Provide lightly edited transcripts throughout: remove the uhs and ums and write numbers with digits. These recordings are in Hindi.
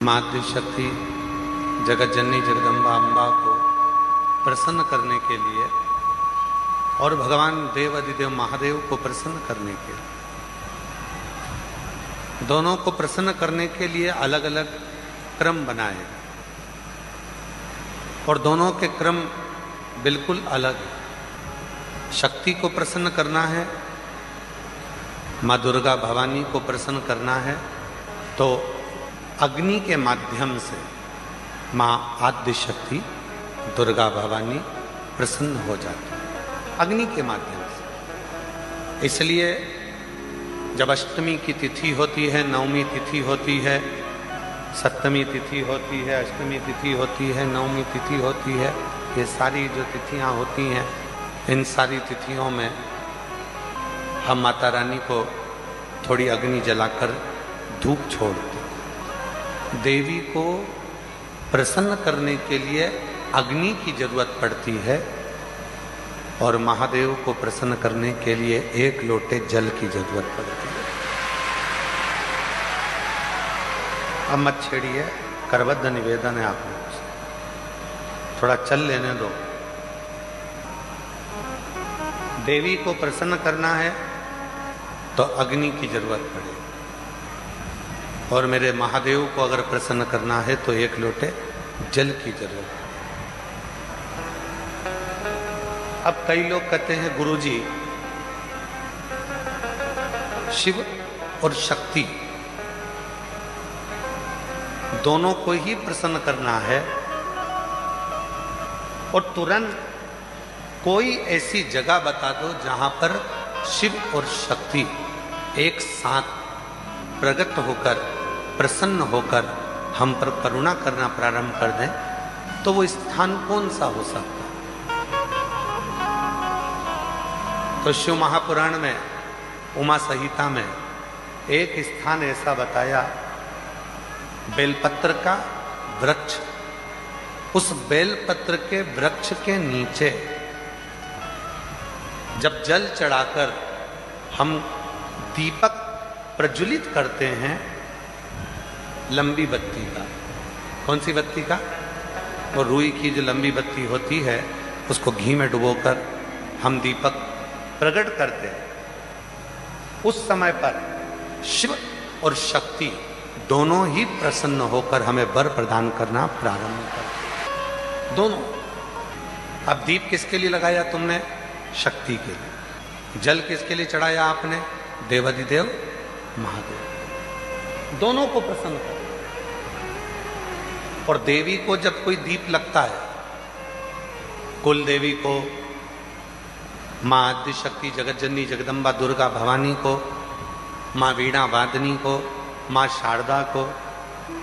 मातृ शक्ति जगत जननी जगदम्बा अम्बा को प्रसन्न करने के लिए और भगवान देव अधिदेव महादेव को प्रसन्न करने के लिए, दोनों को प्रसन्न करने के लिए अलग अलग क्रम बनाए और दोनों के क्रम बिल्कुल अलग है। शक्ति को प्रसन्न करना है, माँ दुर्गा भवानी को प्रसन्न करना है तो अग्नि के माध्यम से माँ आद्य शक्ति दुर्गा भवानी प्रसन्न हो जाती है, अग्नि के माध्यम से। इसलिए जब अष्टमी की तिथि होती है, नवमी तिथि होती है, सप्तमी तिथि होती है, अष्टमी तिथि होती है, नवमी तिथि होती है, ये सारी जो तिथियां होती हैं, इन सारी तिथियों में हम माता रानी को थोड़ी अग्नि जलाकर धूप छोड़ते हैं। देवी को प्रसन्न करने के लिए अग्नि की जरूरत पड़ती है और महादेव को प्रसन्न करने के लिए एक लोटे जल की जरूरत पड़ती है। अब मत छेड़िए, करबद्ध निवेदन है आप लोगों से, थोड़ा चल लेने दो। देवी को प्रसन्न करना है तो अग्नि की जरूरत पड़ेगी और मेरे महादेव को अगर प्रसन्न करना है तो एक लोटे जल की जरूरत है। अब कई लोग कहते हैं गुरुजी शिव और शक्ति दोनों को ही प्रसन्न करना है और तुरंत कोई ऐसी जगह बता दो जहां पर शिव और शक्ति एक साथ प्रकट होकर प्रसन्न होकर हम पर करुणा करना प्रारंभ कर दें, तो वो स्थान कौन सा हो सकता है? तो शिव महापुराण में उमा संहिता में एक स्थान ऐसा बताया, बेलपत्र का वृक्ष। उस बेलपत्र के वृक्ष के नीचे जब जल चढ़ाकर हम दीपक प्रज्वलित करते हैं, लंबी बत्ती का, कौन सी बत्ती का? वो रुई की जो लंबी बत्ती होती है, उसको घी में डुबोकर हम दीपक प्रकट करते हैं। उस समय पर शिव और शक्ति दोनों ही प्रसन्न होकर हमें वर प्रदान करना प्रारंभ करते हैं, दोनों। अब दीप किसके लिए लगाया तुमने? शक्ति के लिए। जल किसके लिए चढ़ाया आपने? देवाधिदेव महादेव। दोनों को प्रसन्न कर। और देवी को जब कोई दीप लगता है, कुल देवी को, माँ आद्य शक्ति जगत जननी जगदम्बा दुर्गा भवानी को, माँ वीणा वादनी को, माँ शारदा को,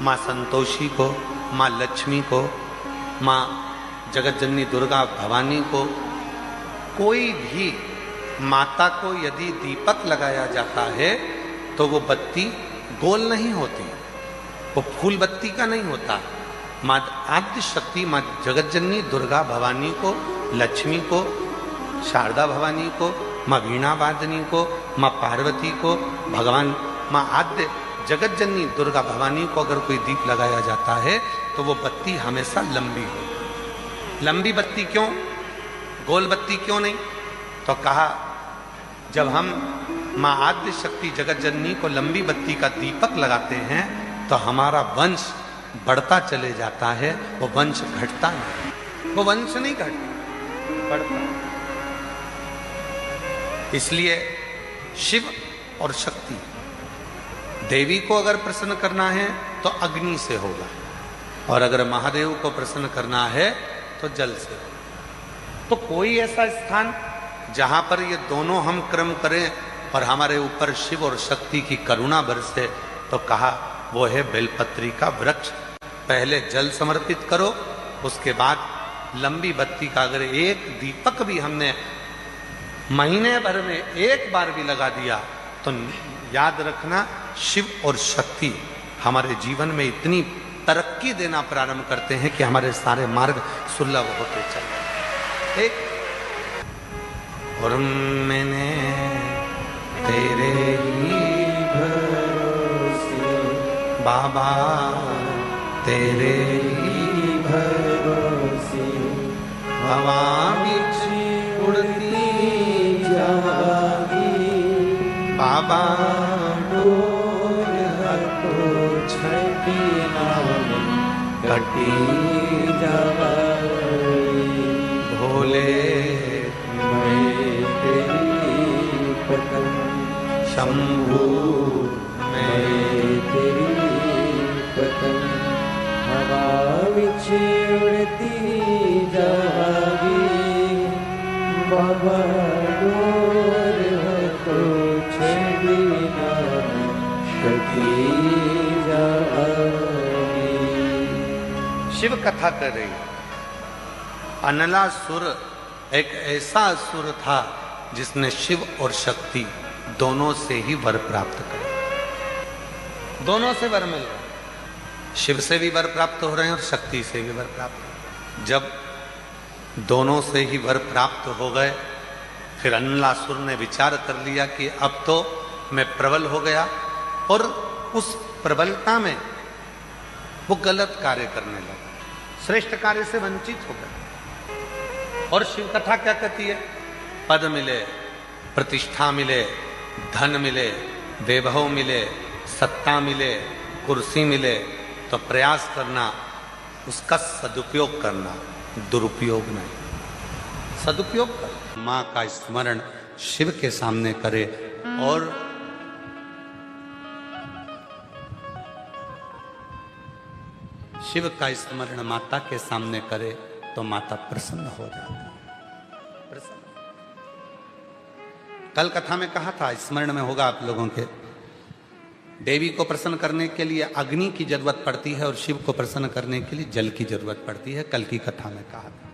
माँ संतोषी को, माँ लक्ष्मी को, माँ जगत जननी दुर्गा भवानी को, कोई भी माता को यदि दीपक लगाया जाता है तो वो बत्ती गोल नहीं होती, वो फूल बत्ती का नहीं होता। माँ आद्य शक्ति, माँ जगत जननी दुर्गा भवानी को, लक्ष्मी को, शारदा भवानी को, माँ वीणा वादनी को, माँ पार्वती को, भगवान माँ आद्य जगत जननी दुर्गा भवानी को अगर कोई दीप लगाया जाता है तो वो बत्ती हमेशा लंबी होती। लंबी बत्ती क्यों? गोल बत्ती क्यों नहीं? तो कहा जब हम माँ आद्य शक्ति जगत जननी को लंबी बत्ती का दीपक लगाते हैं तो हमारा वंश बढ़ता चले जाता है, वो वंश घटता नहीं, वो वंश नहीं घटता, बढ़ता। इसलिए शिव और शक्ति, देवी को अगर प्रसन्न करना है तो अग्नि से होगा और अगर महादेव को प्रसन्न करना है तो जल से होगा। तो कोई ऐसा स्थान जहां पर ये दोनों हम क्रम करें और हमारे ऊपर शिव और शक्ति की करुणा बरसे, तो कहा वो है बेलपत्री का वृक्ष। पहले जल समर्पित करो, उसके बाद लंबी बत्ती का अगर एक दीपक भी हमने महीने भर में एक बार भी लगा दिया तो याद रखना शिव और शक्ति हमारे जीवन में इतनी तरक्की देना प्रारंभ करते हैं कि हमारे सारे मार्ग सुलभ होते चले। एक और मैंने तेरे ही भरोसे बाबा तेरे ही भरोसे हवा बिच उड़ती जागी बाबा डोर हटो छठी नाम कटी जागी भोले मैं तेरी पतंग शंभू मैं तेरी पतंग हवा विच उड़ती जागी बाबा डोर हटो छठी नाम कटी जागी। शिव कथा कर रही। अनलासुर एक ऐसा असुर था जिसने शिव और शक्ति दोनों से ही वर प्राप्त करे। दोनों से वर मिल रहे, शिव से भी वर प्राप्त हो रहे हैं और शक्ति से भी वर प्राप्त हो रहे हैं। जब दोनों से ही वर प्राप्त हो गए, फिर अनलासुर ने विचार कर लिया कि अब तो मैं प्रबल हो गया, और उस प्रबलता में वो गलत कार्य करने लगा, श्रेष्ठ कार्य से वंचित हो गया। और शिव कथा क्या कहती है? पद मिले, प्रतिष्ठा मिले, धन मिले, वैभव मिले, सत्ता मिले, कुर्सी मिले, तो प्रयास करना उसका सदुपयोग करना, दुरुपयोग नहीं। सदुपयोग कर, मां का स्मरण शिव के सामने करे और शिव का स्मरण माता के सामने करे तो माता प्रसन्न हो जाती है। प्रसन्न। कल कथा में कहा था, स्मरण में होगा आप लोगों के, देवी को प्रसन्न करने के लिए अग्नि की जरूरत पड़ती है और शिव को प्रसन्न करने के लिए जल की जरूरत पड़ती है। कल की कथा में कहा था।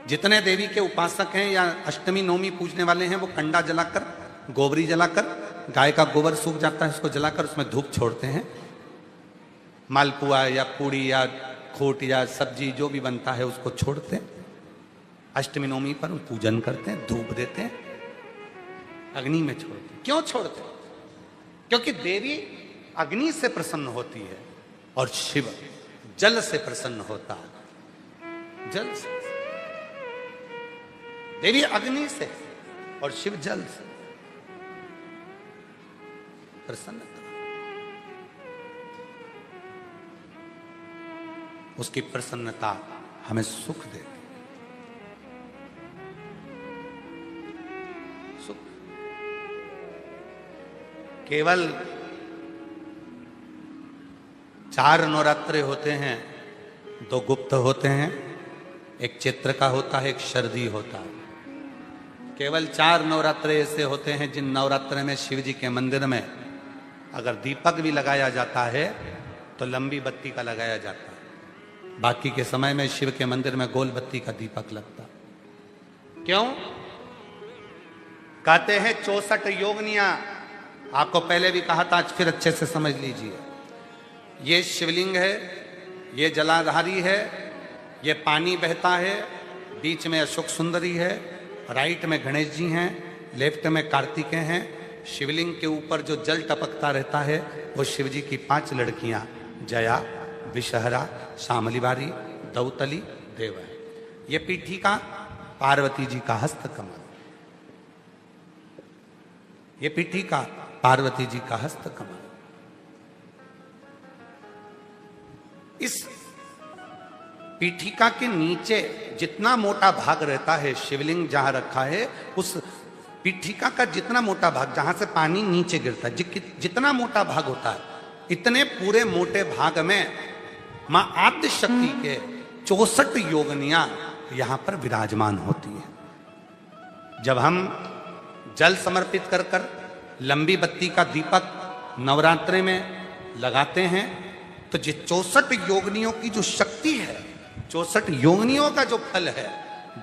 जितने देवी के उपासक हैं या अष्टमी नवमी पूजने वाले हैं, वो कंडा जलाकर, गोबरी जलाकर, गाय का गोबर सूख जाता है उसको जलाकर उसमें धूप छोड़ते हैं। मालपुआ या पूड़ी या खोट या सब्जी जो भी बनता है उसको छोड़ते हैं। अष्टमी नवमी पर पूजन करते हैं, धूप देते हैं, अग्नि में छोड़ते हैं। क्यों छोड़ते हैं? क्योंकि देवी अग्नि से प्रसन्न होती है और शिव जल से प्रसन्न होता है। जल से, देवी अग्नि से और शिव जल से प्रसन्न। उसकी प्रसन्नता हमें सुख देती, सुख। केवल 4 नवरात्रे होते हैं, 2 गुप्त होते हैं, एक चैत्र का होता है, एक शरदी होता है। केवल 4 नवरात्रे ऐसे होते हैं जिन नवरात्रे में शिव जी के मंदिर में अगर दीपक भी लगाया जाता है तो लंबी बत्ती का लगाया जाता है। बाकी के समय में शिव के मंदिर में गोल बत्ती का दीपक लगता। क्यों? कहते हैं 64 योगनियां। आपको पहले भी कहा था, आज फिर अच्छे से समझ लीजिए। ये शिवलिंग है, ये जलाधारी है, ये पानी बहता है, बीच में अशोक सुंदरी है, राइट में गणेश जी हैं, लेफ्ट में कार्तिकेय हैं। शिवलिंग के ऊपर जो जल टपकता रहता है वो शिव जी की 5 लड़कियां, जया, विषहरा, शामलीबारी, दौतली, देव है। ये पीठिका पार्वती जी का हस्त कमल, ये पीठिका पार्वती जी का हस्त कमल। इस पीठिका के नीचे जितना मोटा भाग रहता है, शिवलिंग जहां रखा है उस पीठिका का जितना मोटा भाग, जहां से पानी नीचे गिरता है, जितना मोटा भाग होता है, इतने पूरे मोटे भाग में मां आद्य शक्ति के 64 योगनियां यहां पर विराजमान होती हैं। जब हम जल समर्पित कर कर लंबी बत्ती का दीपक नवरात्रि में लगाते हैं तो ये 64 योगनियों की जो शक्ति है, 64 योगनियों का जो फल है,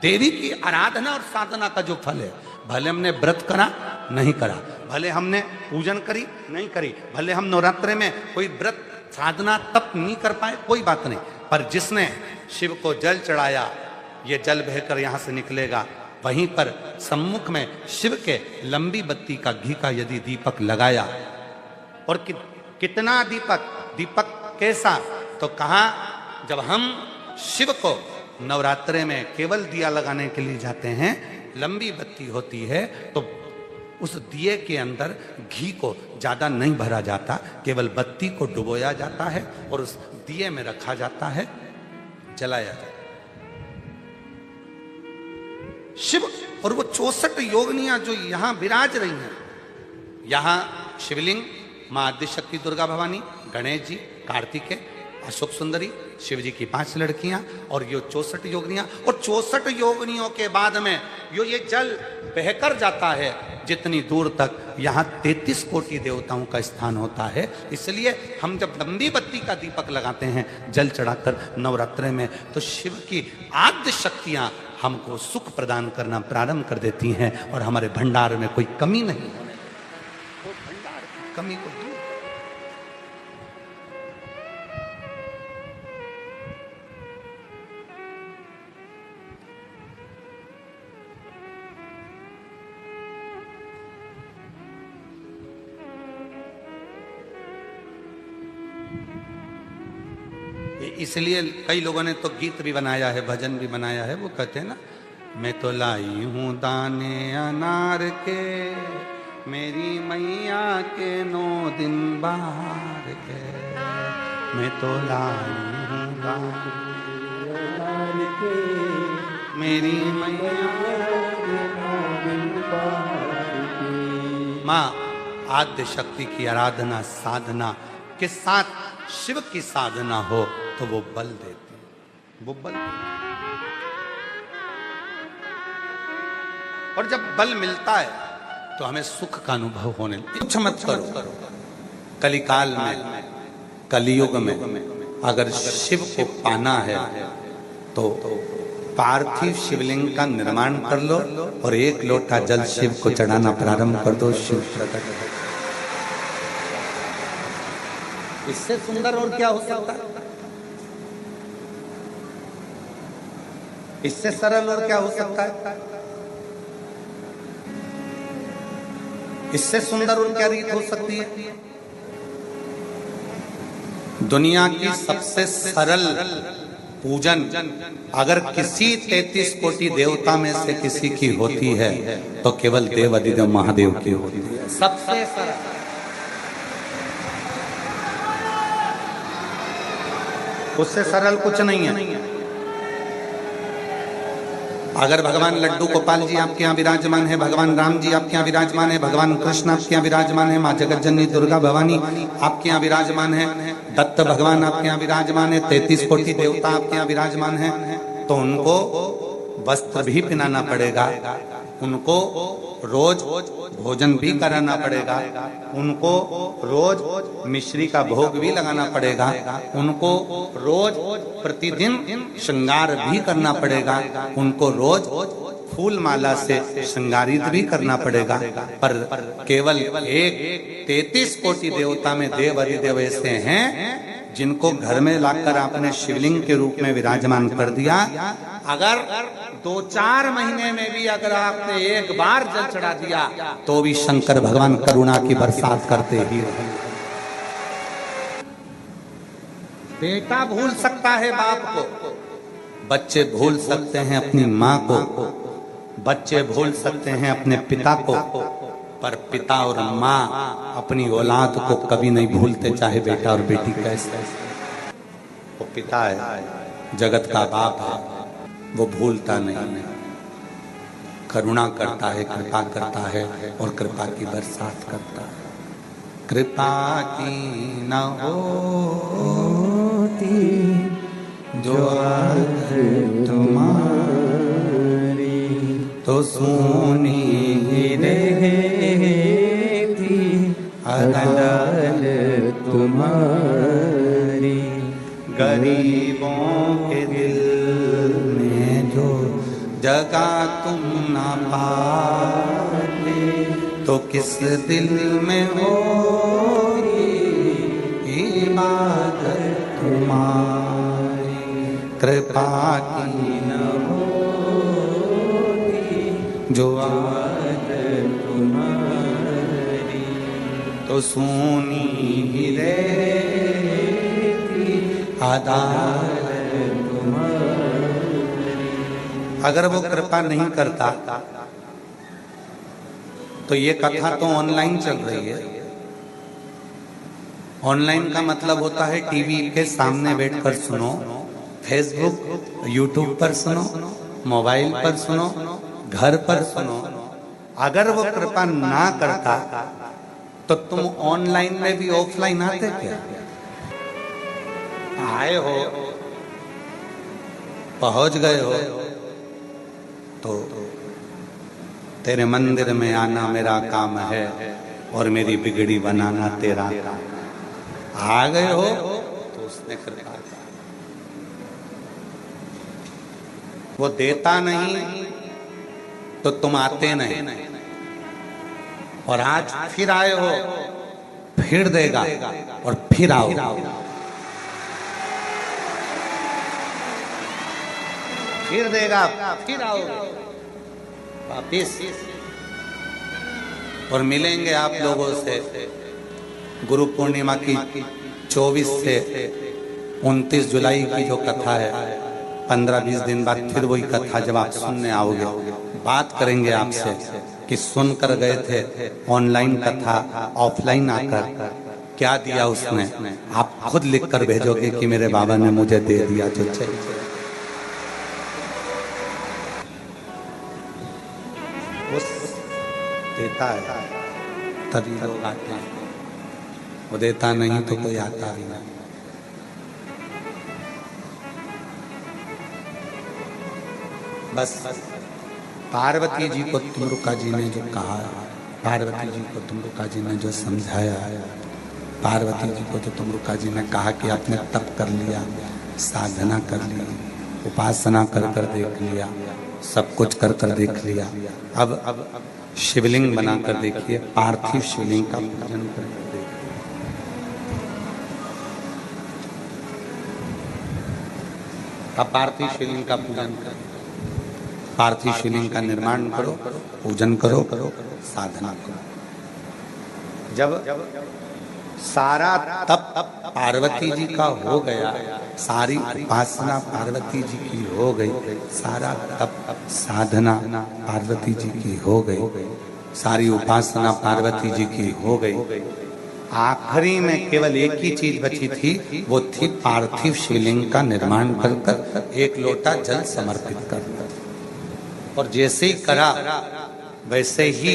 देवी की आराधना और साधना का जो फल है, भले हमने व्रत करा नहीं करा, भले हमने पूजन करी नहीं करी, भले हम नवरात्रि में कोई व्रत साधना तप नहीं कर पाए, कोई बात नहीं, पर जिसने शिव को जल चढ़ाया, ये जल बहकर यहां से निकलेगा। वहीं पर सम्मुख में शिव के लंबी बत्ती का घी का यदि दीपक लगाया, और कितना दीपक, दीपक कैसा? तो कहा जब हम शिव को नवरात्रे में केवल दिया लगाने के लिए जाते हैं, लंबी बत्ती होती है, तो उस दिए के अंदर घी को ज्यादा नहीं भरा जाता, केवल बत्ती को डुबोया जाता है और उस दिए में रखा जाता है, जलाया जाता है। शिव और वो 64 योगिनियां जो यहां विराज रही हैं, यहां शिवलिंग, मां आदिशक्ति दुर्गा भवानी, गणेश जी, कार्तिकेय, अशोक सुंदरी, शिव जी की 5 लड़कियां और ये 64 योगिनियां। और 64 योगिनियों के बाद में ये जल बहकर जाता है जितनी दूर तक, यहाँ 33 कोटि देवताओं का स्थान होता है। इसलिए हम जब लंबी बत्ती का दीपक लगाते हैं जल चढ़ाकर नवरात्रे में, तो शिव की आद्य शक्तियां हमको सुख प्रदान करना प्रारंभ कर देती हैं और हमारे भंडार में कोई कमी नहीं होने, वो भंडार की कमी को दूर। इसलिए कई लोगों ने तो गीत भी बनाया है, भजन भी बनाया है। वो कहते हैं ना, मैं तो लाई हूं दाने अनार के, मेरी मैया के 9 दिन बाहर के, मैं तो लाई हूं दाने अनार के, मेरी मैया के 9 दिन बाहर के। माँ आद्य शक्ति की आराधना साधना के साथ शिव की साधना हो तो वो बल देती है, वो बल। और जब बल मिलता है तो हमें सुख का अनुभव होने लगता है। कुछ मत करो, कलिकाल में, कलियुग में अगर शिव को पाना है तो पार्थिव शिवलिंग का निर्माण कर लो और 1 लोटा जल शिव को चढ़ाना प्रारंभ कर दो, शिव प्रकट हो। इससे सुंदर और क्या हो सकता है? इससे सरल और क्या हो सकता है? इससे सुंदर और क्या रीत हो सकती है? दुनिया की सबसे सरल पूजन अगर किसी 33 कोटि देवता में से किसी की होती है तो केवल देव अधिदेव महादेव की होती है। सबसे सरल, उससे सरल कुछ नहीं है। अगर भगवान लड्डू गोपाल जी आपके यहाँ विराजमान है, भगवान राम जी आपके यहाँ विराजमान है, भगवान कृष्ण आपके यहाँ विराजमान है, माँ जगत जननी दुर्गा भवानी आपके यहाँ विराजमान है, दत्त भगवान आपके यहाँ विराजमान है, 33 कोटि देवता आपके यहाँ विराजमान है, तो उनको वस्त्र भी पहनाना पड़ेगा, उनको रोज भोजन भी कराना पड़ेगा, उनको रोज मिश्री का भोग भी लगाना पड़ेगा, उनको रोज प्रतिदिन श्रृंगार भी करना पड़ेगा, उनको रोज फूल माला से श्रृंगारित भी करना पड़ेगा। पर केवल एक 33 कोटि देवता में देव अधिदेव ऐसे हैं जिनको घर में लाकर आपने शिवलिंग के रूप में विराजमान कर दिया। अगर 2-4 महीने में भी अगर आपने एक बार जल चढ़ा दिया तो भी शंकर भगवान करुणा की बरसात करते ही रहे। बेटा भूल सकता है बाप को, बच्चे भूल सकते हैं अपनी माँ को, बच्चे भूल सकते हैं अपने पिता को, पर पिता और माँ अपनी औलाद को कभी नहीं भूलते, चाहे बेटा और बेटी कैसे। वो पिता है, जगत का बाप है, वो भूलता नहीं, करुणा करता है, कृपा करता है और कृपा की बरसात करता है। कृपा की न होती जो आज तुम्हारी तो सोनी ही रहती अदल तुम्हारी। गरीबों के दिल में जो जगह तुम न पाते तो किस दिल में होगी इबादत तुम्हारी। कृपा की न होगी जो आदत तुम्हारी तो सोनी ही रहे आधार अगर वो कृपा नहीं करता तो ये कथा तो ऑनलाइन चल रही है। ऑनलाइन का मतलब होता है टीवी के सामने बैठकर सुनो, फेसबुक यूट्यूब पर सुनो, मोबाइल पर सुनो, घर पर सुनो। अगर वो कृपा ना करता तो तुम ऑनलाइन में भी ऑफलाइन आते क्या? आए हो, पहुंच गए हो तो तेरे मंदिर में आना मेरा काम है और मेरी बिगड़ी बनाना तेरा काम। आ गए हो तो उसने कृपा। वो देता नहीं तो तुम आते नहीं, और आज फिर आए हो, फिर देगा और फिर आओ। फिर देगा, फिर आओ वापिस, और मिलेंगे आप लोगों से गुरु पूर्णिमा की 24 से 29 जुलाई की जो कथा है, 15-20 दिन बाद फिर वही कथा जब आप सुनने आओगे, बात करेंगे आपसे कि सुनकर गए थे ऑनलाइन कथा, ऑफलाइन आकर क्या दिया उसने। आप खुद लिख कर भेजोगे कि मेरे बाबा ने मुझे दे दिया जो चाहिए। देता है तभी लोग आते हैं, वो देता नहीं तो कोई आता ही नहीं। बस पार्वती जी को तुमरुका जी ने जो कहा, पार्वती जी को तुमरुका जी ने जो समझाया, पार्वती जी को तो तुमरुका जी ने कहा कि आपने तप कर लिया, साधना कर ली, उपासना कर कर देख लिया, सब कुछ कर कर देख लिया, अब शिवलिंग बनाकर देखिए, पार्थिव शिवलिंग का पूजन कर देखिए। अब पार्थिव शिवलिंग का पूजन करो, पार्थिव शिवलिंग का निर्माण करो, पूजन करो, साधना करो। जब सारा तप पार्वती जी का हो गया, सारी उपासना पार्वती जी की हो गई, सारा तप साधना पार्वती जी की हो गई, सारी उपासना पार्वती जी की हो गई, आखिरी में केवल एक ही चीज बची थी, वो थी पार्थिव शिवलिंग का निर्माण कर कर एक लोटा जल समर्पित कर। और जैसे ही करा वैसे ही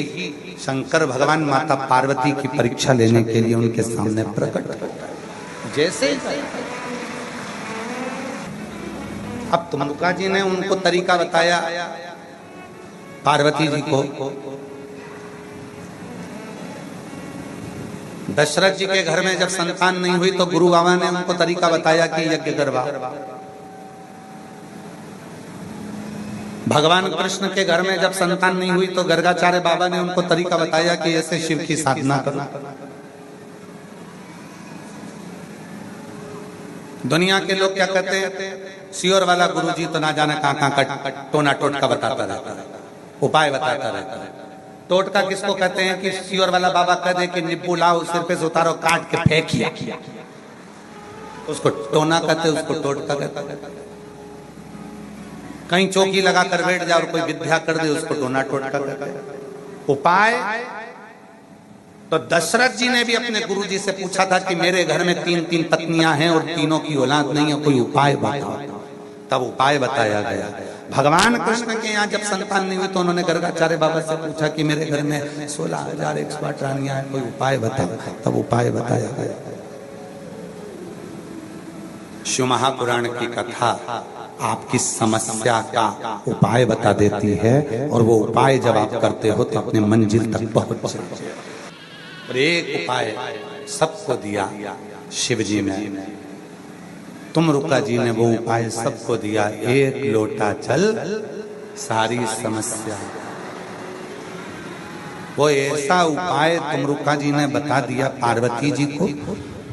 शंकर भगवान माता पार्वती की परीक्षा लेने के लिए उनके सामने प्रकट होता है। जैसे अब तुमरुका जी ने उनको तरीका बताया पार्वती जी को। दशरथ जी के घर में जब संतान नहीं हुई तो गुरु बाबा ने उनको तरीका बताया कि यज्ञ करवा। भगवान कृष्ण के घर में जब संतान नहीं हुई तो गर्गाचार्य बाबा ने उनको तरीका बताया कि ऐसे शिव की साधना करो। दुनिया के लोग क्या कहते हैं, सियोर वाला गुरुजी तो ना जाने कहां का टोना टोटका बताता रहता है, उपाय बताता रहता है। टोटका किसको कहते हैं कि सियोर वाला बाबा कह दे कि नींबू लाओ, सिर पे से उतारो, काट के फेंकिया, उसको टोना कहते, उसको टोटका कहते। कहीं चौकी लगा कर बैठ जाए और कोई विद्या कर दे, उसको टोना टोटका कहते। उपाय तो दशरथ जी ने भी अपने गुरु जी से पूछा था कि मेरे घर में 3 पत्नियां हैं और तीनों की औलाद नहीं है, कोई उपाय बताओ। तब उपाय बताया गया। भगवान कृष्ण के यहाँ जब संतान नहीं हुई तो उन्होंने गर्गाचार्य बाबा से पूछा कि मेरे घर में 16,108 रानियां हैं, कोई उपाय बताओ। तब उपाय बताया गया। शिव महापुराण की कथा आपकी समस्या का उपाय बता देती है, और वो उपाय जब आप करते हो तो अपने मंजिल तक पहुंच जाते हो। और एक उपाय सबको दिया शिव जी ने, तुमरुका जी ने वो उपाय सबको दिया, एक लोटा जल सारी समस्या। वो ऐसा उपाय तुमरुका जी ने बता दिया पार्वती जी को,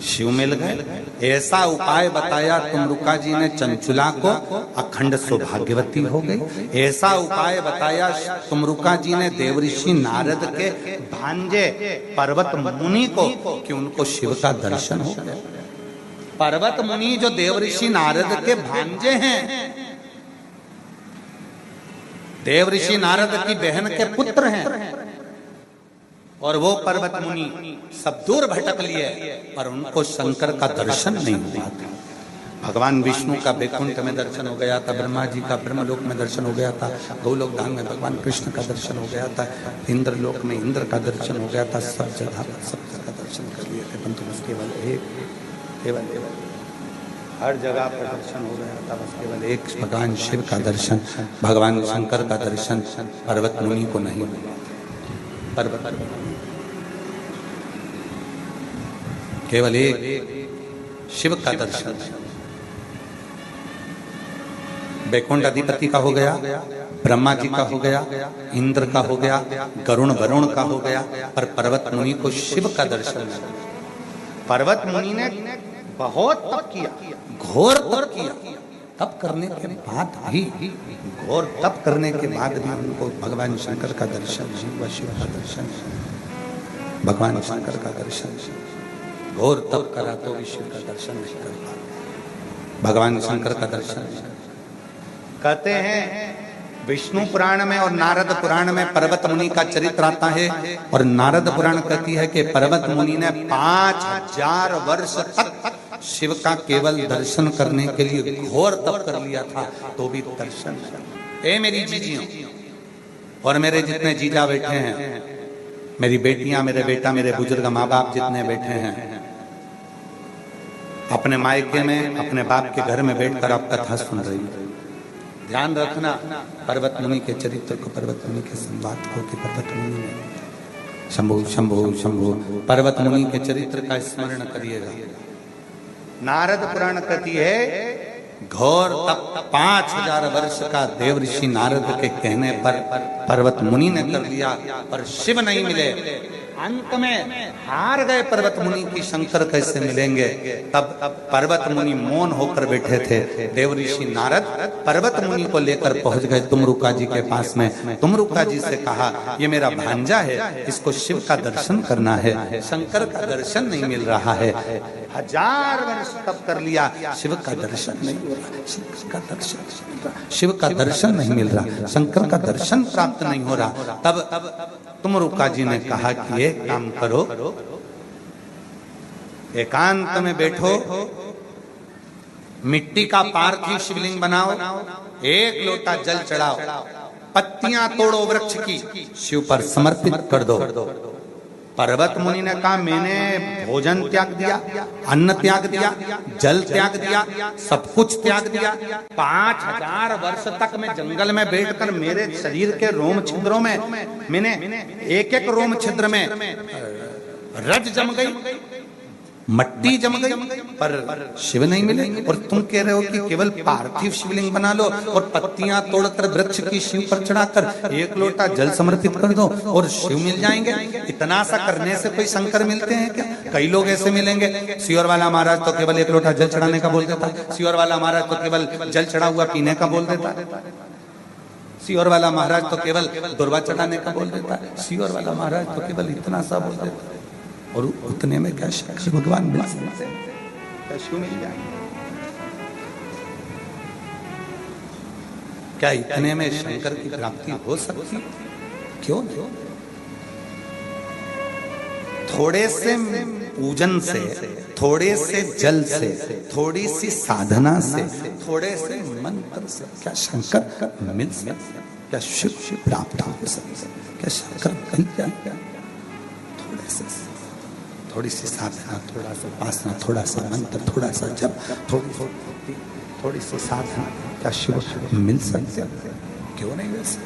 शिव मिल गए। ऐसा उपाय बताया तुमरुका जी ने चंचुला को, अखंड सौभाग्यवती हो गई। ऐसा उपाय बताया तुमरुका जी ने देवऋषि नारद के भांजे पर्वत मुनि को कि उनको शिव का दर्शन हो गया। पर्वत मुनि जो देवऋषि नारद के भांजे हैं, देवऋषि नारद की बहन के पुत्र हैं, और वो पर्वत मुनि सब दूर भटक लिए पर उनको शंकर का दर्शन नहीं हुआ था। भगवान विष्णु का वैकुंठ में दर्शन हो गया था, ब्रह्मा जी का ब्रह्मलोक में दर्शन हो गया था, गोलोक धाम में भगवान कृष्ण का दर्शन हो गया था, इंद्रलोक में इंद्र का दर्शन हो गया था, सब जगह दर्शन कर लिए थे, परंतु बस केवल हर जगह पर दर्शन हो गया था, बस केवल एक भगवान शिव का दर्शन, भगवान शंकर का दर्शन पर्वत मुनि को नहीं हुआ। पर्वत केवल एक शिव का दर्शन, वैकुंठ अधिपति का हो गया, ब्रह्मा जी का हो गया, इंद्र का हो गया, गरुण वरुण का हो गया, पर पर्वत मुनि को शिव का दर्शन मिला। पर्वत मुनि ने बहुत तप किया, घोर तप किया, तप करने के बाद भी, घोर तप करने के बाद भी उनको भगवान शंकर का दर्शन, शिव का दर्शन, भगवान शंकर का दर्शन, घोर तप करा तो भी शिव का दर्शन नहीं कर पा। भगवान शंकर का दर्शन कहते हैं विष्णु पुराण में और नारद पुराण में पर्वत मुनि का चरित्र आता है, और नारद पुराण कहती है कि पर्वत मुनि ने 5000 वर्ष तक शिव का केवल दर्शन करने के लिए घोर तप कर लिया था, तो भी दर्शन। ए मेरी जीजियों और मेरे जितने जीजा बैठे हैं, मेरी बेटियां, मेरे बेटा, मेरे बुजुर्ग माँ बाप जितने बैठे हैं, अपने मायके में अपने बाप के घर में बैठकर आप कथा सुन रही है, ध्यान रखना पर्वत मुनि के चरित्र को, पर्वत मुनि के संवाद को, कि पर्वत मुनि ने शंभु शंभु शंभु पर्वत मुनि के चरित्र का स्मरण करिएगा। नारद पुराण कहती है घोर तप 5000 वर्ष का देवऋषि नारद के कहने पर पर्वत मुनि ने कर लिया, पर शिव नहीं मिले। अंत में हार गए पर्वत मुनि की, शंकर कैसे मिलेंगे। तब पर्वत मुनि मौन होकर बैठे थे। देवऋषि नारद पर्वत मुनि को लेकर पहुंच गए तुमरुका जी के पास में। तुमरुका जी से कहा, ये मेरा भांजा है, इसको शिव का दर्शन करना है, शंकर का दर्शन नहीं मिल रहा है। 1000 वर्ष तप कर लिया, शिव का दर्शन नहीं हो रहा, शिव का दर्शन नहीं मिल रहा, शंकर का दर्शन प्राप्त नहीं हो रहा। तब तुमरुका जी ने कहा कि एक काम करो, एकांत में बैठो, मिट्टी का पार्थिव शिवलिंग बनाओ, एक लोटा जल चढ़ाओ, पत्तियां तोड़ो वृक्ष की, शिव पर समर्पित कर दो। पर्वत मुनि ने कहा, मैंने भोजन त्याग दिया, अन्न त्याग दिया, जल त्याग दिया, सब कुछ त्याग दिया। 5000 वर्ष तक मैं जंगल में बैठकर मेरे शरीर के रोम छिद्रों में मैंने एक एक रोम छिद्र में रज जम गई, मट्टी जम गई, पर शिव नहीं मिले। और तुम कह रहे हो कि केवल पार्थिव शिवलिंग बना लो और पत्तियां तोड़कर वृक्ष की शिव पर चढ़ाकर एक लोटा जल समर्पित कर दो और शिव मिल जाएंगे। इतना सा करने से कोई शंकर मिलते हैं क्या? कई लोग ऐसे मिलेंगे। सियोर वाला महाराज तो केवल एक लोटा जल चढ़ाने का बोल देता, सियोर वाला महाराज तो केवल जल चढ़ा हुआ पीने का बोल देता, सियोर वाला महाराज तो केवल दुर्वा चढ़ाने का बोल देता, सियोर वाला महाराज तो केवल इतना सा बोल देता। और उतने में क्या शंकर भगवान मिल जाएंगे? क्या इतने में शंकर की प्राप्ति हो सकती? क्यों नहीं? थोड़े से पूजन से, थोड़े से जल से, थोड़ी सी साधना से, थोड़े से मंत्र से क्या शंकर मिल सकते? क्या शिव प्राप्त हो सकते? क्या शंकर मिल जाएगा? थोड़ी सी साधना, थोड़ा सा उपासना, थोड़ा सा मंत्र, थोड़ा सा जप, थोड़ी सी साधना, क्या शिव मिल सकते? क्यों नहीं मिल सकते?